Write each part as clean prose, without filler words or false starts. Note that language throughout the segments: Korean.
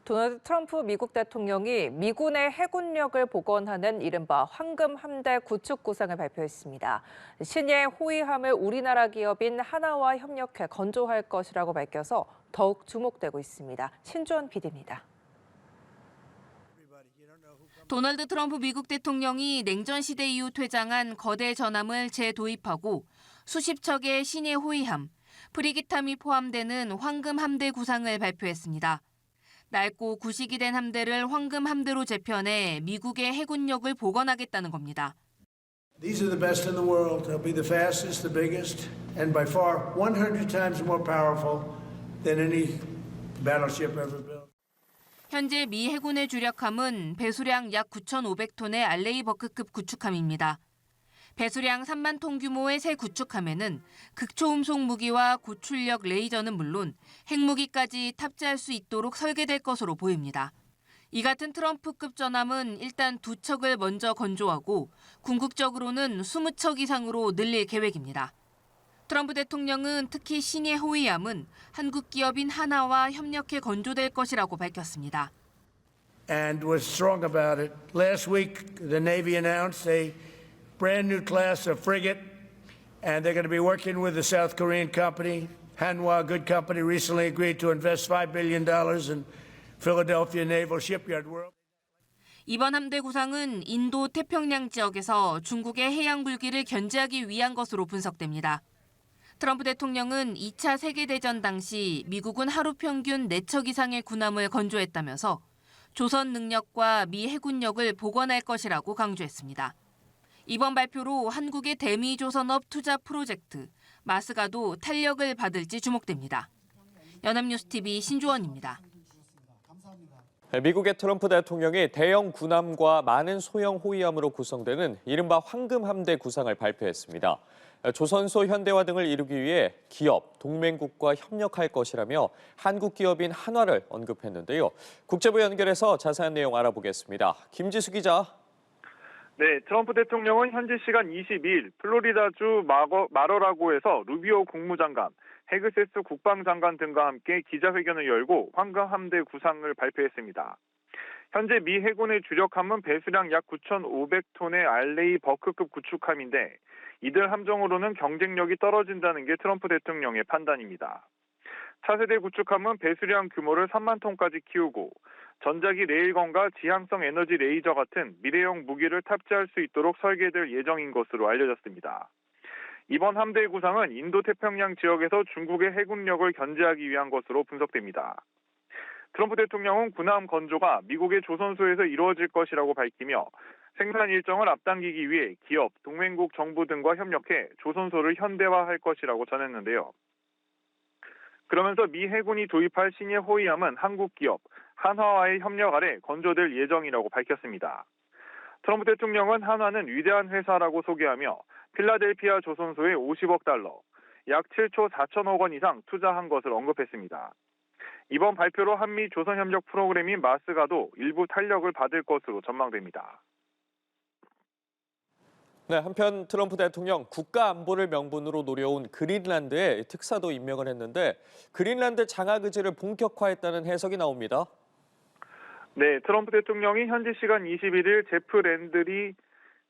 도널드 트럼프 미국 대통령이 미군의 해군력을 복원하는 이른바 황금 함대 구축 구상을 발표했습니다. 신예 호위함을 우리나라 기업인 하나와 협력해 건조할 것이라고 밝혀서 더욱 주목되고 있습니다. 신주원 PD입니다. 도널드 트럼프 미국 대통령이 냉전 시대 이후 퇴장한 거대 전함을 재도입하고 수십 척의 신예 호위함, 프리기탐이 포함되는 황금 함대 구상을 발표했습니다. 낡고 구식이 된 함대를 황금 함대로 재편해 미국의 해군력을 복원하겠다는 겁니다. These are the best in the world. They'll be the fastest, the biggest, and by far 100 times more powerful than any battleship ever built. 현재 미 해군의 주력함은 배수량 약 9,500톤의 알레이 버크급 구축함입니다. 배수량 3만 톤 규모의 새 구축함에는 극초음속 무기와 고출력 레이저는 물론 핵무기까지 탑재할 수 있도록 설계될 것으로 보입니다. 이 같은 트럼프급 전함은 일단 2척을 먼저 건조하고 궁극적으로는 20척 이상으로 늘릴 계획입니다. 트럼프 대통령은 특히 신예 호위함은 한국 기업인 하나와 협력해 건조될 것이라고 밝혔습니다. And we're strong about it. Last week, the Navy announced a brand new class of frigate, and they're going to be working with the South Korean company. Hanwha, a good company, recently agreed to invest $5 billion in Philadelphia Naval Shipyard World. 이번 함대 구상은 인도 태평양 지역에서 중국의 해양 불기를 견제하기 위한 것으로 분석됩니다. 트럼프 대통령은 2차 세계대전 당시 미국은 하루 평균 4척 이상의 군함을 건조했다면서 조선 능력과 미 해군력을 복원할 것이라고 강조했습니다. 이번 발표로 한국의 대미조선업 투자 프로젝트 마스가도 탄력을 받을지 주목됩니다. 연합뉴스TV 신주원입니다. 미국의 트럼프 대통령이 대형 군함과 많은 소형 호위함으로 구성되는 이른바 황금 함대 구상을 발표했습니다. 조선소, 현대화 등을 이루기 위해 기업, 동맹국과 협력할 것이라며 한국 기업인 한화를 언급했는데요. 국제부 연결해서 자세한 내용 알아보겠습니다. 김지수 기자. 네, 트럼프 대통령은 현지 시간 22일 플로리다주 마러라고에서 루비오 국무장관, 헤그세스 국방장관 등과 함께 기자회견을 열고 황금 함대 구상을 발표했습니다. 현재 미 해군의 주력함은 배수량 약 9,500톤의 알레이 버크급 구축함인데 이들 함정으로는 경쟁력이 떨어진다는 게 트럼프 대통령의 판단입니다. 차세대 구축함은 배수량 규모를 3만 톤까지 키우고 전자기 레일건과 지향성 에너지 레이저 같은 미래형 무기를 탑재할 수 있도록 설계될 예정인 것으로 알려졌습니다. 이번 함대의 구상은 인도 태평양 지역에서 중국의 해군력을 견제하기 위한 것으로 분석됩니다. 트럼프 대통령은 군함 건조가 미국의 조선소에서 이루어질 것이라고 밝히며 생산 일정을 앞당기기 위해 기업, 동맹국 정부 등과 협력해 조선소를 현대화할 것이라고 전했는데요. 그러면서 미 해군이 도입할 신예 호위함은 한국 기업, 한화와의 협력 아래 건조될 예정이라고 밝혔습니다. 트럼프 대통령은 한화는 위대한 회사라고 소개하며 필라델피아 조선소에 50억 달러, 약 7조 4천억 원 이상 투자한 것을 언급했습니다. 이번 발표로 한미 조선협력 프로그램인 마스가도 일부 탄력을 받을 것으로 전망됩니다. 네, 한편 트럼프 대통령 국가 안보를 명분으로 노려온 그린란드에 특사도 임명을 했는데 그린란드 장악 의지를 본격화했다는 해석이 나옵니다. 네, 트럼프 대통령이 현지 시간 21일 제프 랜들이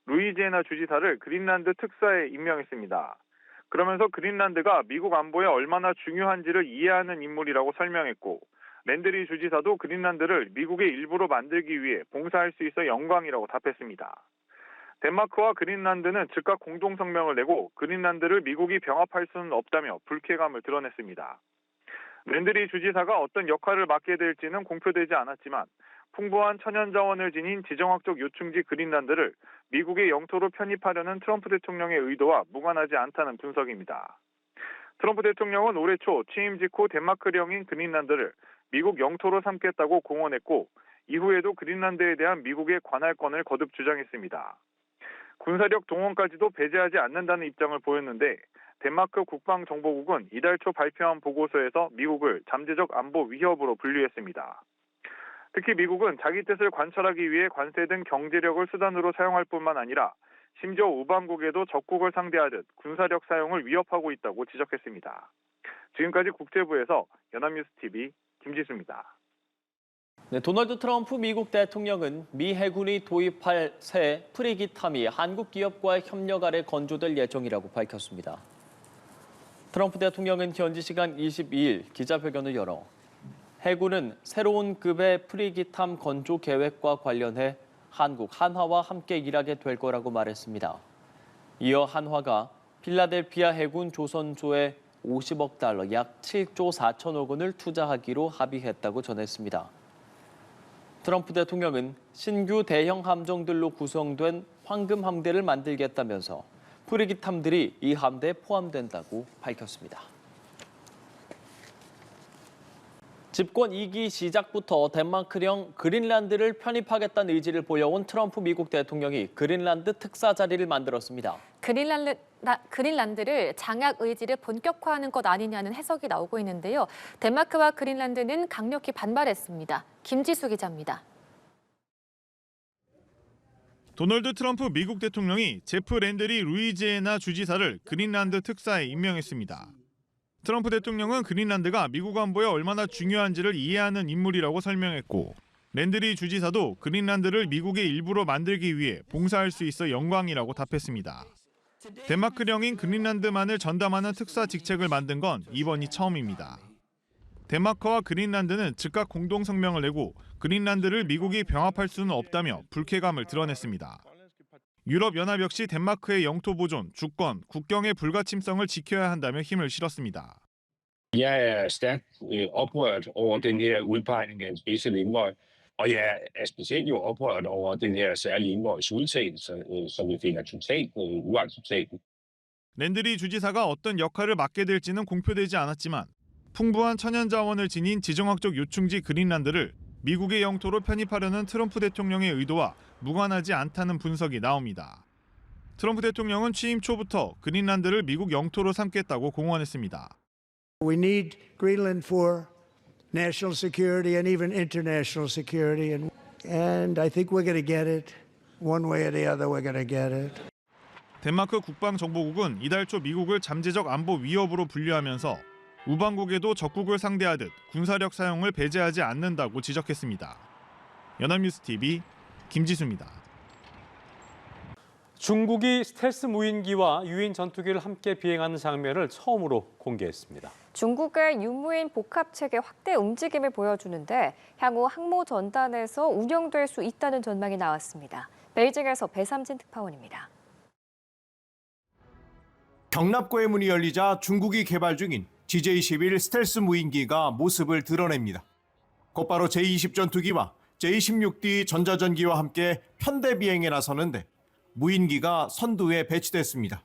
루이지애나 주지사를 그린란드 특사에 임명했습니다. 그러면서 그린란드가 미국 안보에 얼마나 중요한지를 이해하는 인물이라고 설명했고 랜드리 주지사도 그린란드를 미국의 일부로 만들기 위해 봉사할 수 있어 영광이라고 답했습니다. 덴마크와 그린란드는 즉각 공동성명을 내고 그린란드를 미국이 병합할 수는 없다며 불쾌감을 드러냈습니다. 랜드리 주지사가 어떤 역할을 맡게 될지는 공표되지 않았지만 풍부한 천연자원을 지닌 지정학적 요충지 그린란드를 미국의 영토로 편입하려는 트럼프 대통령의 의도와 무관하지 않다는 분석입니다. 트럼프 대통령은 올해 초 취임 직후 덴마크령인 그린란드를 미국 영토로 삼겠다고 공언했고 이후에도 그린란드에 대한 미국의 관할권을 거듭 주장했습니다. 군사력 동원까지도 배제하지 않는다는 입장을 보였는데 덴마크 국방정보국은 이달 초 발표한 보고서에서 미국을 잠재적 안보 위협으로 분류했습니다. 특히 미국은 자기 뜻을 관철하기 위해 관세 등 경제력을 수단으로 사용할 뿐만 아니라 심지어 우방국에도 적국을 상대하듯 군사력 사용을 위협하고 있다고 지적했습니다. 지금까지 국제부에서 연합뉴스TV 김지수입니다. 네, 도널드 트럼프 미국 대통령은 미 해군이 도입할 새 프리기탐이 한국 기업과의 협력 아래 건조될 예정이라고 밝혔습니다. 트럼프 대통령은 현지 시간 22일 기자회견을 열어 해군은 새로운 급의 프리기탐 건조 계획과 관련해 한국 한화와 함께 일하게 될 거라고 말했습니다. 이어 한화가 필라델피아 해군 조선소에 50억 달러, 약 7조 4천억 원을 투자하기로 합의했다고 전했습니다. 트럼프 대통령은 신규 대형 함정들로 구성된 황금 함대를 만들겠다면서 프리기탐들이 이 함대에 포함된다고 밝혔습니다. 집권 2기 시작부터 덴마크령 그린란드를 편입하겠다는 의지를 보여온 트럼프 미국 대통령이 그린란드 특사 자리를 만들었습니다. 그린란드를 장악 의지를 본격화하는 것 아니냐는 해석이 나오고 있는데요. 덴마크와 그린란드는 강력히 반발했습니다. 김지수 기자입니다. 도널드 트럼프 미국 대통령이 제프 랜들리 루이지애나 주지사를 그린란드 특사에 임명했습니다. 트럼프 대통령은 그린란드가 미국 안보에 얼마나 중요한지를 이해하는 인물이라고 설명했고, 랜들리 주지사도 그린란드를 미국의 일부로 만들기 위해 봉사할 수 있어 영광이라고 답했습니다. 덴마크령인 그린란드만을 전담하는 특사 직책을 만든 건 이번이 처음입니다. 덴마크와 그린란드는 즉각 공동 성명을 내고 그린란드를 미국이 병합할 수는 없다며 불쾌감을 드러냈습니다. 유럽연합 역시 덴마크의 영토 보존, 주권, 국경의 불가침성을 지켜야 한다며 힘을 실었습니다. Jeg er stærkt oprørt over den her udpegning af en speciel indvøj, og jeg er specielt jo oprørt over den her særlige indvøjs udtalelse, som vi finder totalt uacceptabel. 랜들리 주지사가 어떤 역할을 맡게 될지는 공표되지 않았지만 풍부한 천연 자원을 지닌 지정학적 요충지 그린란드를 미국의 영토로 편입하려는 트럼프 대통령의 의도와 무관하지 않다는 분석이 나옵니다. 트럼프 대통령은 취임 초부터 그린란드를 미국 영토로 삼겠다고 공언했습니다. We need Greenland for national security and even international security, and I think we're going to get it. One way or the other, we're going to get it. 덴마크 국방정보국은 이달 초 미국을 잠재적 안보 위협으로 분류하면서 우방국에도 적국을 상대하듯 군사력 사용을 배제하지 않는다고 지적했습니다. 연합뉴스 TV 김지수입니다. 중국이 스텔스 무인기와 유인 전투기를 함께 비행하는 장면을 처음으로 공개했습니다. 중국의 유무인 복합체계 확대 움직임을 보여주는데 향후 항모 전단에서 운영될 수 있다는 전망이 나왔습니다. 베이징에서 배삼진 특파원입니다. 경납고의 문이 열리자 중국이 개발 중인 GJ-11 스텔스 무인기가 모습을 드러냅니다. 곧바로 제-20 전투기와 제-16D 전자전기와 함께 편대 비행에 나서는데 무인기가 선두에 배치됐습니다.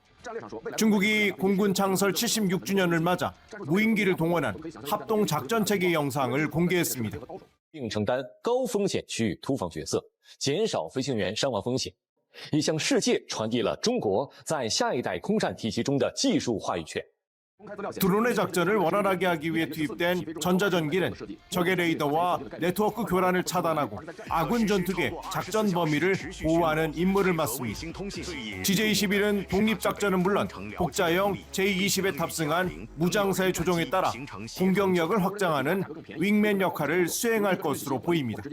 중국이 공군 창설 76주년을 맞아 무인기를 동원한 합동 작전 체계 영상을 공개했습니다. 并承担高风险区域突防角色，减少飞行员伤亡风险，也向世界传递了中国在下一代空战体系中的技术话语权。 드론의 작전을 원활하게 하기 위해 투입된 전자전기는 적의 레이더와 네트워크 교란을 차단하고 아군 전투기의 작전 범위를 보호하는 임무를 맡습니다. GJ-11은 독립작전은 물론 복자형 J-20에 탑승한 무장사의 조종에 따라 공격력을 확장하는 윙맨 역할을 수행할 것으로 보입니다.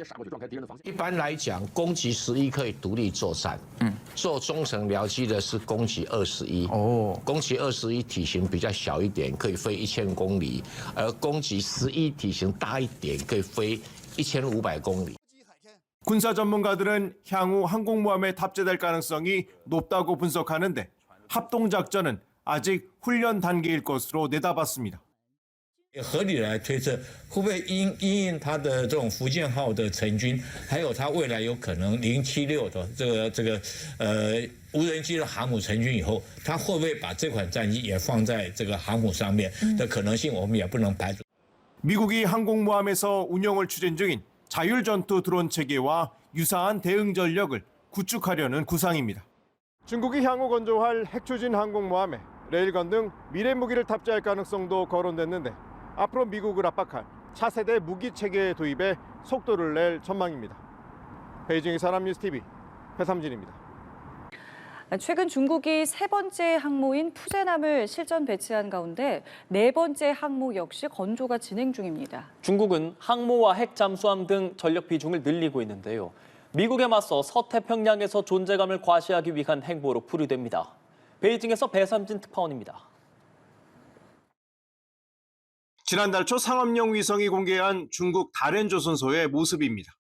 一般来讲，攻击11可以独立作战，做中程僚机的是攻击21。攻击21体型比较小一点，可以飞1000公里，而攻击11体型大一点，可以飞1500公里。 군사 전문가들은 향후 항공모함에 탑재될 가능성이 높다고 분석하는데 합동작전은 아직 훈련 단계일 것으로 내다봤습니다. 合理来推测，会不会因应它的这种福建号的成军，还有它未来有可能076的这个无人机的航母成军以后，它会不会把这款战机也放在这个航母上面的可能性，我们也不能排除。 미국이 항공모함에서 운영을 추진 중인 자율전투 드론 체계와 유사한 대응 전력을 구축하려는 구상입니다. 중국이 향후 건조할 핵추진 항공모함에 레일건 등 미래 무기를 탑재할 가능성도 거론됐는데 앞으로 미국을 압박할 차세대 무기 체계 도입에 속도를 낼 전망입니다. 베이징의 연합뉴스 TV 배삼진입니다. 최근 중국이 세 번째 항모인 푸제남을 실전 배치한 가운데 네 번째 항모 역시 건조가 진행 중입니다. 중국은 항모와 핵 잠수함 등 전력 비중을 늘리고 있는데요. 미국에 맞서 서태평양에서 존재감을 과시하기 위한 행보로 풀이됩니다. 베이징에서 배삼진 특파원입니다. 지난달 초 상업용 위성이 공개한 중국 다롄조선소의 모습입니다.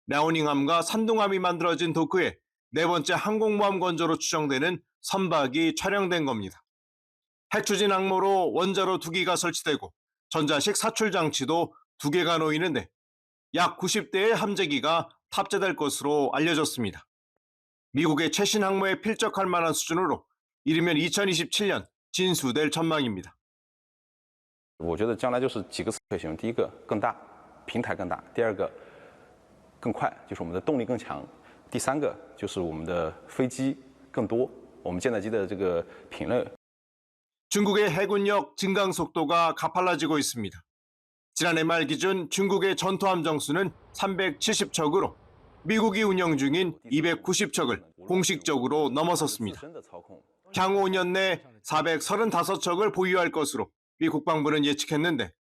랴오닝함과 산둥함이 만들어진 도크에 네 번째 항공모함 건조로 추정되는 선박이 촬영된 겁니다. 핵추진 항모로 원자로 2기가 설치되고 전자식 사출 장치도 2개가 놓이는데 약 90대의 함재기가 탑재될 것으로 알려졌습니다. 미국의 최신 항모에 필적할 만한 수준으로 이르면 2027년 진수될 전망입니다. 我觉得将来就是几个侧型，第一个更大，平台更大；第二个更快，就是我们的动力更强；第三个就是我们的飞机更多，我们舰载机的这个品类。 중국의 해군력 증강 속도가 가팔라지고 있습니다. 지난해 말 기준 중국의 전투함 정수는 370척으로 미국이 운영 중인 290척을 공식적으로 넘어섰습니다. 향후 5년 내 435척을 보유할 것으로 미 국방부는 예측했는데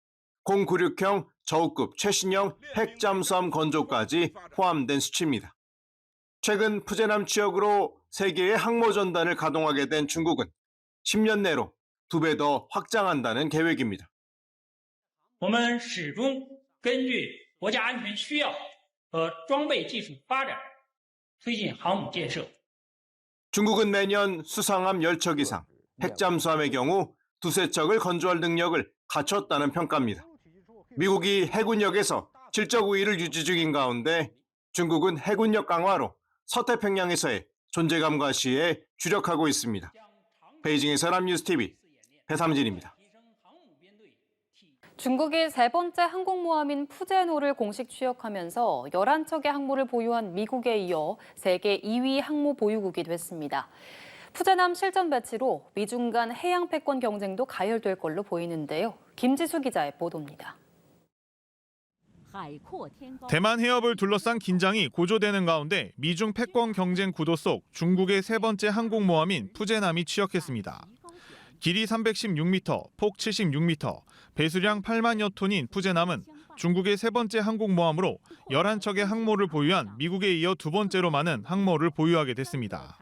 096형 저우급 최신형 핵잠수함 건조까지 포함된 수치입니다. 최근 푸제남 취역으로 3개의 항모 전단을 가동하게 된 중국은 10년 내로 2배 더 확장한다는 계획입니다. 我们始终根据国家安全需要和装备技术发展推进航母建设。 중국은 매년 수상함 10척 이상, 핵잠수함의 경우 2~3척을 건조할 능력을 갖췄다는 평가입니다. 미국이 해군력에서 질적 우위를 유지 중인 가운데 중국은 해군력 강화로 서태평양에서의 존재감 과시에 주력하고 있습니다. 베이징에서 남뉴스TV 배삼진입니다. 중국이 세 번째 항공모함인 푸제노를 공식 취역하면서 11척의 항모를 보유한 미국에 이어 세계 2위 항모 보유국이 됐습니다. 푸제남 실전 배치로 미중 간 해양 패권 경쟁도 가열될 걸로 보이는데요. 김지수 기자의 보도입니다. 대만 해협을 둘러싼 긴장이 고조되는 가운데 미중 패권 경쟁 구도 속 중국의 세 번째 항공모함인 푸제남이 취역했습니다. 길이 316m, 폭 76m, 배수량 8만여 톤인 푸제남은 중국의 세 번째 항공모함으로 11척의 항모를 보유한 미국에 이어 두 번째로 많은 항모를 보유하게 됐습니다.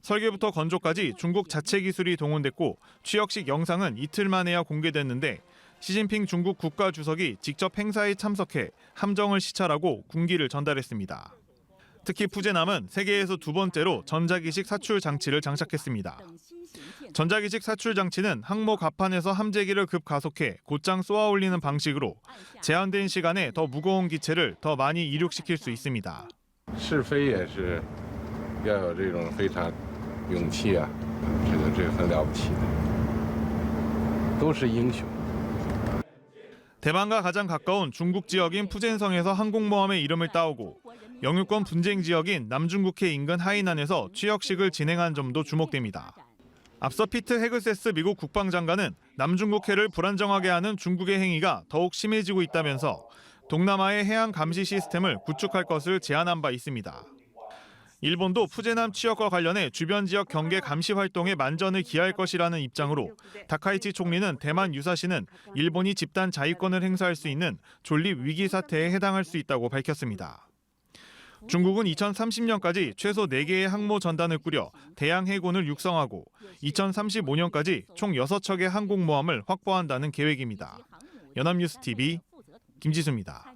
설계부터 건조까지 중국 자체 기술이 동원됐고 취역식 영상은 이틀 만에야 공개됐는데 시진핑 중국 국가주석이 직접 행사에 참석해 함정을 시찰하고 군기를 전달했습니다. 특히 푸제남은 세계에서 두 번째로 전자기식 사출 장치를 장착했습니다. 전자기식 사출 장치는 항모 갑판에서 함재기를 급가속해 곧장 쏘아 올리는 방식으로 제한된 시간에 더 무거운 기체를 더 많이 이륙시킬 수 있습니다. 试飞也是要有这种非常勇气啊，这个很了不起的，都是英雄。 대만과 가장 가까운 중국 지역인 푸젠성에서 항공모함의 이름을 따오고 영유권 분쟁 지역인 남중국해 인근 하이난에서 취역식을 진행한 점도 주목됩니다. 앞서 피트 헤그세스 미국 국방장관은 남중국해를 불안정하게 하는 중국의 행위가 더욱 심해지고 있다면서 동남아의 해양 감시 시스템을 구축할 것을 제안한 바 있습니다. 일본도 푸제남 취역과 관련해 주변 지역 경계 감시 활동에 만전을 기할 것이라는 입장으로 다카이치 총리는 대만 유사시는 일본이 집단 자위권을 행사할 수 있는 존립 위기 사태에 해당할 수 있다고 밝혔습니다. 중국은 2030년까지 최소 4개의 항모 전단을 꾸려 대양 해군을 육성하고 2035년까지 총 6척의 항공모함을 확보한다는 계획입니다. 연합뉴스TV 김지수입니다.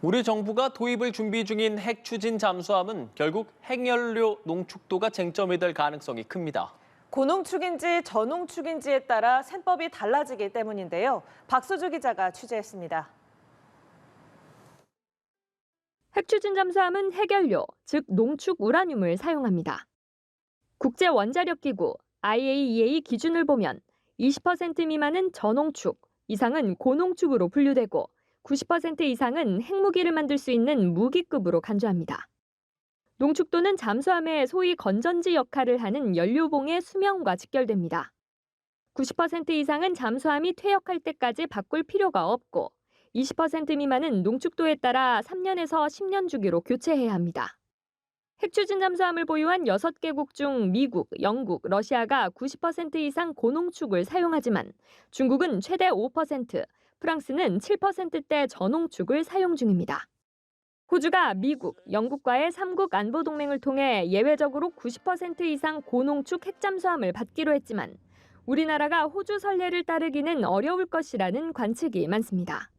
우리 정부가 도입을 준비 중인 핵 추진 잠수함은 결국 핵연료 농축도가 쟁점이 될 가능성이 큽니다. 고농축인지 저농축인지에 따라 셈법이 달라지기 때문인데요. 박수주 기자가 취재했습니다. 핵추진 잠수함은 핵연료, 즉 농축 우라늄을 사용합니다. 국제원자력기구 IAEA 기준을 보면 20% 미만은 저농축, 이상은 고농축으로 분류되고 90% 이상은 핵무기를 만들 수 있는 무기급으로 간주합니다. 농축도는 잠수함의 소위 건전지 역할을 하는 연료봉의 수명과 직결됩니다. 90% 이상은 잠수함이 퇴역할 때까지 바꿀 필요가 없고 20% 미만은 농축도에 따라 3년에서 10년 주기로 교체해야 합니다. 핵추진 잠수함을 보유한 6개국 중 미국, 영국, 러시아가 90% 이상 고농축을 사용하지만 중국은 최대 5%, 프랑스는 7%대 전홍축을 사용 중입니다. 호주가 미국, 영국과의 3국 안보 동맹을 통해 예외적으로 90% 이상 고농축 핵잠수함을 받기로 했지만 우리나라가 호주 선례를 따르기는 어려울 것이라는 관측이 많습니다.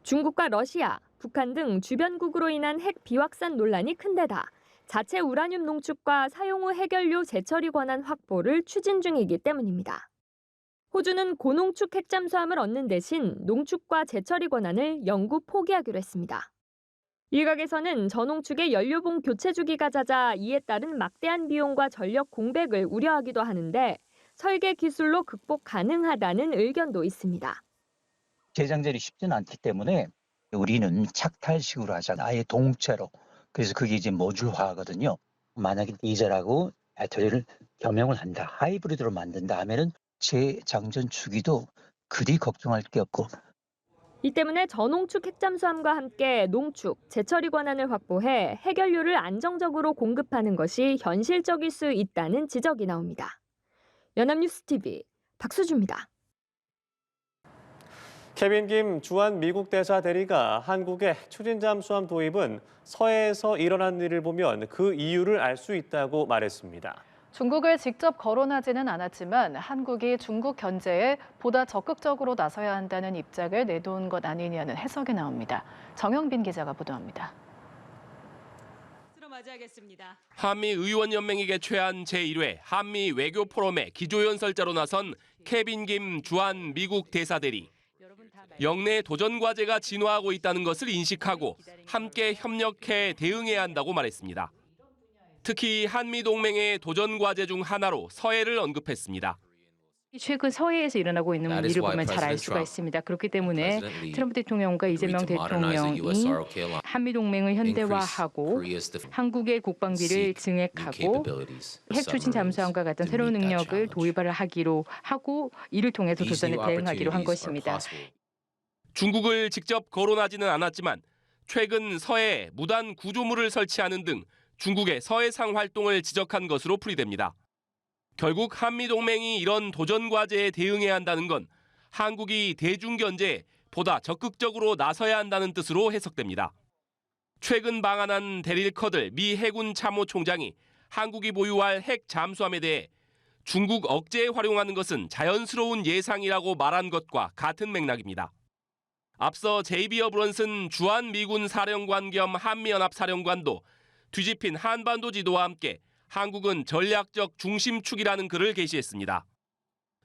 중국과 러시아, 북한 등 주변국으로 인한 핵 비확산 논란이 큰 데다 자체 우라늄 농축과 사용 후 해결료 재처리 권한 확보를 추진 중이기 때문입니다. 호주는 고농축 핵잠수함을 얻는 대신 농축과 재처리 권한을 영구 포기하기로 했습니다. 일각에서는 전홍축의 연료봉 교체 주기가 잦아 이에 따른 막대한 비용과 전력 공백을 우려하기도 하는데 설계 기술로 극복 가능하다는 의견도 있습니다. 재장전이 쉽지는 않기 때문에 우리는 착탈식으로 하잖아요. 아예 동체로. 그래서 그게 이제 모듈화거든요. 만약에 디젤하고 배터리를 겸용을 한다. 하이브리드로 만든다 하면은 재장전 주기도 그리 걱정할 게 없고. 이 때문에 전홍축 핵잠수함과 함께 농축, 재처리 권한을 확보해 해결료를 안정적으로 공급하는 것이 현실적일 수 있다는 지적이 나옵니다. 연합뉴스TV 박수주입니다. 케빈 김 주한 미국 대사 대리가 한국의 추진 잠수함 도입은 서해에서 일어난 일을 보면 그 이유를 알 수 있다고 말했습니다. 중국을 직접 거론하지는 않았지만 한국이 중국 견제에 보다 적극적으로 나서야 한다는 입장을 내놓은 것 아니냐는 해석이 나옵니다. 정영빈 기자가 보도합니다. 한미의원연맹이 개최한 제1회 한미 외교 포럼의 기조연설자로 나선 케빈 김 주한 미국 대사대리. 영내 도전 과제가 진화하고 있다는 것을 인식하고 함께 협력해 대응해야 한다고 말했습니다. 특히 한미동맹의 도전 과제 중 하나로 서해를 언급했습니다. 최근 서해에서 일어나고 있는 일을 보면 잘 알 수가 있습니다. 그렇기 때문에 트럼프 대통령과 이재명 대통령이 한미동맹을 현대화하고 한국의 국방비를 증액하고 핵추진 잠수함과 같은 새로운 능력을 도입을 하기로 하고 이를 통해서 도전에 대응하기로 한 것입니다. 중국을 직접 거론하지는 않았지만 최근 서해에 무단 구조물을 설치하는 등 중국의 서해상 활동을 지적한 것으로 풀이됩니다. 결국 한미동맹이 이런 도전 과제에 대응해야 한다는 건 한국이 대중 견제에 보다 적극적으로 나서야 한다는 뜻으로 해석됩니다. 최근 방한한 데릴 커들 미 해군 참모총장이 한국이 보유할 핵 잠수함에 대해 중국 억제에 활용하는 것은 자연스러운 예상이라고 말한 것과 같은 맥락입니다. 앞서 제이비 어브런슨 주한 미군 사령관 겸 한미연합사령관도 뒤집힌 한반도 지도와 함께 한국은 전략적 중심축이라는 글을 게시했습니다.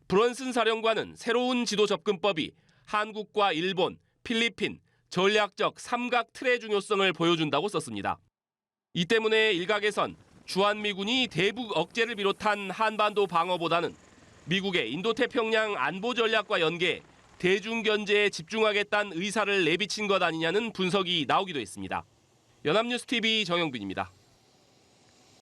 브런슨 사령관은 새로운 지도 접근법이 한국과 일본, 필리핀, 전략적 삼각 틀의 중요성을 보여준다고 썼습니다. 이 때문에 일각에선 주한미군이 대북 억제를 비롯한 한반도 방어보다는 미국의 인도태평양 안보 전략과 연계해 대중 견제에 집중하겠다는 의사를 내비친 것 아니냐는 분석이 나오기도 했습니다. 연합뉴스TV 정영빈입니다.